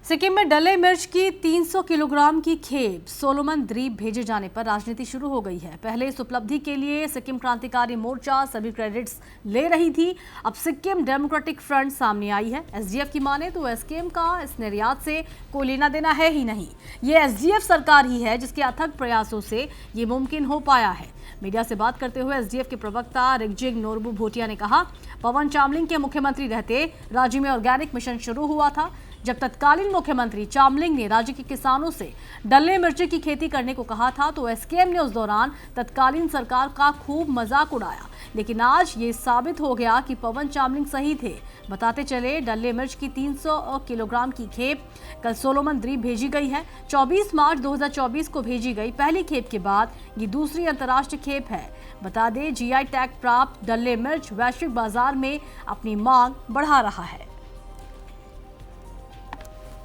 सिक्किम में डले मिर्च की 300 किलोग्राम की खेप सोलोमन द्वीप भेजे जाने पर राजनीति शुरू हो गई है। पहले इस उपलब्धि के लिए सिक्किम क्रांतिकारी मोर्चा सभी क्रेडिट्स ले रही थी। अब सिक्किम डेमोक्रेटिक फ्रंट सामने आई है। एसडीएफ की माने तो एसकेएम का इस निर्यात से कोई लेना देना है ही नहीं। ये एसडीएफ सरकार ही है जिसके अथक प्रयासों से ये मुमकिन हो पाया है। मीडिया से बात करते हुए एसडीएफ के प्रवक्ता रिगजिंग नोरबू भोटिया ने कहा, पवन चामलिंग के मुख्यमंत्री रहते राज्य में ऑर्गेनिक मिशन शुरू हुआ था। जब तत्कालीन मुख्यमंत्री चामलिंग ने राज्य के किसानों से डल्ले मिर्ची की खेती करने को कहा था तो एसकेएम ने उस दौरान तत्कालीन सरकार का खूब मजाक उड़ाया। लेकिन आज ये साबित हो गया कि पवन चामलिंग सही थे। बताते चले, डल्ले मिर्च की 300 किलोग्राम की खेप कल सोलोमन द्वीप भेजी गई है। 24 मार्च 2024 को भेजी गई पहली खेप के बाद ये दूसरी अंतर्राष्ट्रीय खेप है। बता दें, जीआई टैग प्राप्त डल्ले मिर्च वैश्विक बाजार में अपनी मांग बढ़ा रहा है।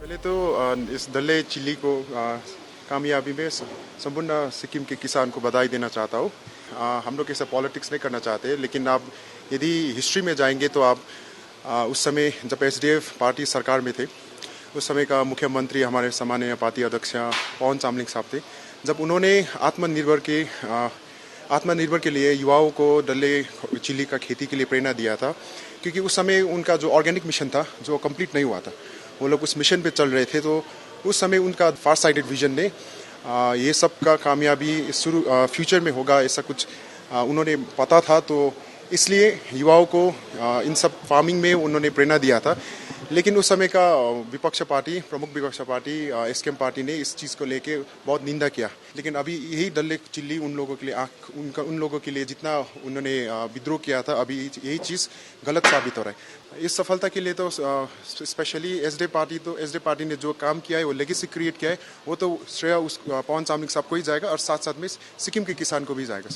पहले तो इस डल्ले चिल्ली को कामयाबी में संपूर्ण सिक्किम के किसान को बधाई देना चाहता हूँ। हम लोग ऐसा पॉलिटिक्स नहीं करना चाहते, लेकिन आप यदि हिस्ट्री में जाएंगे तो आप उस समय जब एसडीएफ पार्टी सरकार में थे, उस समय का मुख्यमंत्री हमारे सामान्य पार्टी अध्यक्ष पवन चामलिंग साहब थे। जब उन्होंने आत्मनिर्भर के लिए युवाओं को डल्ले चिल्ली का खेती के लिए प्रेरणा दिया था, क्योंकि उस समय उनका जो ऑर्गेनिक मिशन था जो कंप्लीट नहीं हुआ था, वो लोग उस मिशन पे चल रहे थे। तो उस समय उनका फार साइडेड विजन ने ये सब का कामयाबी फ्यूचर में होगा ऐसा कुछ उन्होंने पता था। तो इसलिए युवाओं को इन सब फार्मिंग में उन्होंने प्रेरणा दिया था। लेकिन उस समय का प्रमुख विपक्ष पार्टी एसकेएम पार्टी ने इस चीज़ को लेके बहुत निंदा किया। लेकिन अभी यही डल्ले चिल्ली उन लोगों के लिए जितना उन्होंने विद्रोह किया था, अभी यही चीज़ गलत साबित हो रहा है। इस सफलता के लिए तो स्पेशली एसडीएफ पार्टी ने जो काम किया है, वो लेगेसी क्रिएट किया है, वो तो श्रेय उस पवन चामलिंग साहब को ही जाएगा और साथ साथ में सिक्किम के किसान को भी जाएगा।